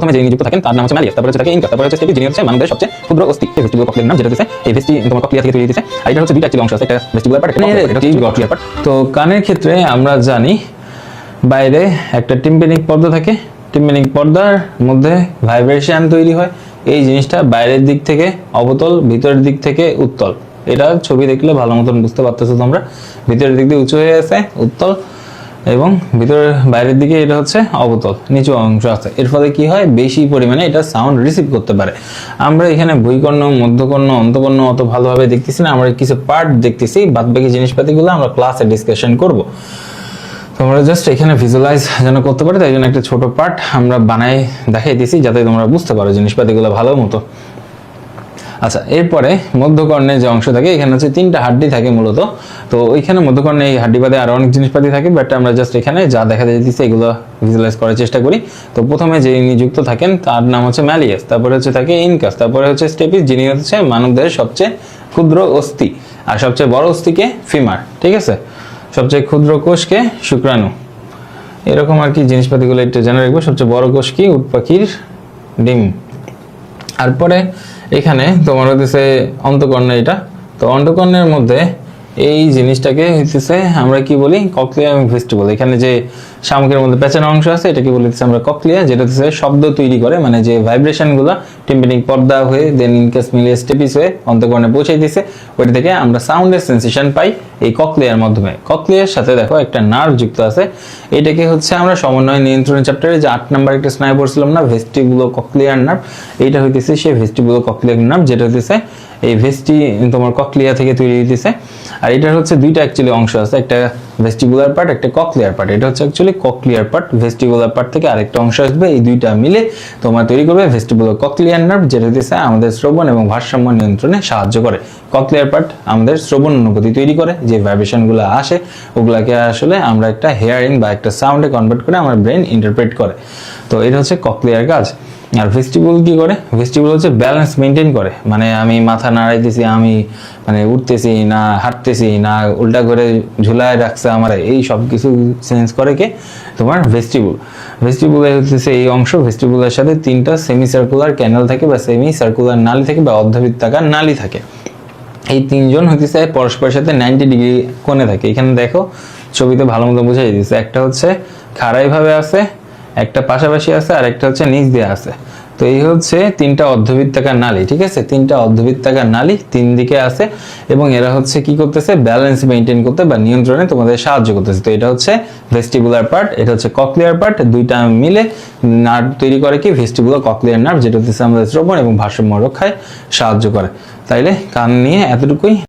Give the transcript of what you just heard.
প্রথমে যে নিযুক্ত থাকেন তার নাম হচ্ছে ম্যালিয়াস, তারপরে হচ্ছে থাকে ইনকাস, তারপরে হচ্ছে স্টেপিস, যিনি হচ্ছে মানুষের সবচেয়ে ক্ষুদ্র অস্থি। এই ভেস্টিবুলার ককলিয়ার নাম, যেটা হচ্ছে এই ভেস্টি তোমার ককলিয়া থেকে তৈরি হয়েছে। আর এটা হচ্ছে দুইটা অ্যাকচুয়ালি অংশ আছে, একটা ভেস্টিবুলার পার্ট, একটা ককলিয়ার পার্ট। তো কানের ক্ষেত্রে আমরা জানি বাইরে একটা টিম্প্যানিক পর্দা থাকে, টিম্প্যানিক পর্দার মধ্যে ভাইব্রেশন তৈরি হয়। এই জিনিসটা বাইরের দিক থেকে অবতল, ভিতরের দিক থেকে উত্তল। এটা ছবি দেখলে ভালো মতন বুঝতে পারতেছো তোমরা। ভিতরের দিক দিয়ে উঁচু হয়ে আছে উত্তল, এবং ভিতরের বাইরের দিকে এটা হচ্ছে অবতল, নিচু অংশ আছে। এর ফলে কি হয়, বেশি পরিমাণে এটা সাউন্ড রিসিভ করতে পারে। আমরা এখানে ভূকর্ণ, মধ্যকর্ণ, অন্তকর্ণ অত ভালোভাবে দেখতেছি না, আমরা কিছু পার্ট দেখতেছি। বাদবাকি জিনিসপাতিগুলো আমরা ক্লাসে ডিসকাশন করব। তোমরা জাস্ট এখানে ভিজুয়ালাইজ যেন করতে পারো, তাই জন্য একটা ছোট পার্ট আমরা বানাই দেখাই দিছি, যাতে তোমরা বুঝতে পারো জিনিসপাতিগুলো ভালো মতো। আচ্ছা, এরপরে মধ্যকর্ণে যে অংশ থাকে, এখানে হচ্ছে তিনটা হাড্ডি থাকে মূলত। তো ওইখানে মধ্যকর্ণে এই হাড্ডি বাদে আরো অনেক জিনিসপাতি থাকে, বাট আমরা জাস্ট এখানে যা দেখা যাইতেছে এগুলো ভিজুয়ালাইজ করার চেষ্টা করি। তো প্রথমে যে নিযুক্ত থাকেন তার নাম হচ্ছে ম্যালিয়াস, তারপরে হচ্ছে থাকে ইনকাস, তারপরে হচ্ছে স্টেপিস, যিনি হচ্ছে মানবদেহের সবচেয়ে ক্ষুদ্র অস্থি, আর সবচেয়ে বড় অস্থিকে ফিমার, ঠিক আছে। সবচেয়ে ক্ষুদ্র কোষকে শুক্রাণু, এরকম আর কি জিনিসপাতিগুলো একটু জেনে রাখবো। সবচেয়ে বড় কোষ কি, উট পাখির ডিম। তারপরে এখানে তোমার হচ্ছে অন্তকর্ণ। এটা তো অন্তকর্ণের মধ্যে এই জিনিসটাকে হইতেছে আমরা কি বলি, ককলিয়া এবং ভেস্টিবুল। এখানে যে শামুকের মধ্যে পেঁচানো অংশ আছে, এটাকে বলতেছে আমরা ককলিয়া, যেটা হচ্ছে শব্দ তৈরি করে, মানে যে ভাইব্রেশন গুলা টিম্প্যানিক পর্দা হয়ে দেন ইনকাস মিলিয়ে স্টেপিস হয়ে অন্তকর্ণে পৌঁছাই দিছে। ওইটা থেকে আমরা সাউন্ডের সেন্সেশন পাই এই ককলিয়ার মাধ্যমে। ককলিয়ার সাথে দেখো একটা নার্ভ যুক্ত আছে, এটাকে হচ্ছে আমরা সমন্বয় নিয়ন্ত্রণ চ্যাপ্টারে যে 8 নাম্বার একটা স্নায়ু পড়ছিলাম না, ভেস্টিবুলো ককলিয়ার নার্ভ। এইটা হইতেছে সেই ভেস্টিবুলো ককলিয়ার নার্ভ, যেটা হইতেছে এই ভেস্টি তোমার ককলিয়া থেকে তৈরি হইতেছে। আর এটার হচ্ছে দুইটা অ্যাকচুয়ালি অংশ আছে, একটা ভেস্টিবুলার পার্ট, একটা ককলিয়ার পার্ট। এটা হচ্ছে actually cochlear part, vestibular part থেকে আরেকটা অংশ আসবে, এই দুইটা মিলে তোমার তৈরি করবে ভেস্টিবুলো ককলিয়ার নার্ভ, যেটা হইতেছে আমাদের শ্রবণ এবং ভারসাম্য নিয়ন্ত্রণে সাহায্য করে। ককলিয়ার পার্ট আমাদের শ্রবণ অনুভূতি তৈরি করে, যে ভাইব্রেশন গুলো আসে ওগুলাকে আসলে আমরা একটা হেয়ারিং বা একটা সাউন্ডে কনভার্ট করে আমার ব্রেন ইন্টারপ্রেট করে। তো এটা হচ্ছে ককলিয়ার কাজ। আর ভেস্টিবুল কি করে, ভেস্টিবুল হচ্ছে ব্যালেন্স মেনটেন করে, মানে আমি মাথা নাড়াইতেছি, আমি মানে উঠতেছি না, হাঁটতেছি না, উল্টা করে ঝুলায় রাখছে আমার, এই সব কিছু সেন্স করে কে, তোমার ভেস্টিবুল। ভেস্টিবুলের হচ্ছে এই অংশ, ভেস্টিবুলের সাথে তিনটা সেমি সার্কুলার ক্যানেল থাকে বা সেমি সার্কুলার নালী থাকে বা অর্ধবৃত্তাকার নালী থাকে। এই তিনজন হইতেছে পরস্পরের সাথে 90 ডিগ্রি কোণে থাকে। এখানে দেখো ছবিতে ভালো মতো বোঝাই দিচ্ছে, একটা হচ্ছে খাড়াই ভাবে আছে, একটা পাশাপাশি আছে, আর একটা হচ্ছে নিচ দিয়ে আছে। তো এই হচ্ছে তিনটা অর্ধবৃত্তাকার নালী, ঠিক আছে। তিনটা অর্ধবৃত্তাকার নালী তিন দিকে আছে, এবং এরা হচ্ছে কি করতেছে, ব্যালেন্স মেনটেন করতে বা নিয়ন্ত্রণে তোমাদের সাহায্য করতেছে। তো এটা হচ্ছে ভেস্টিবুলার পার্ট, এটা হচ্ছে ককলিয়ার পার্ট, দুইটা মিলে নার্ভ তৈরি করে কি, ভেস্টিবুলো ককলিয়ার নার্ভ, যেটা হচ্ছে আমাদের শ্রবণ এবং ভারসাম্য রক্ষায় সাহায্য করে। তাইলে কান নিয়ে এতটুকুই।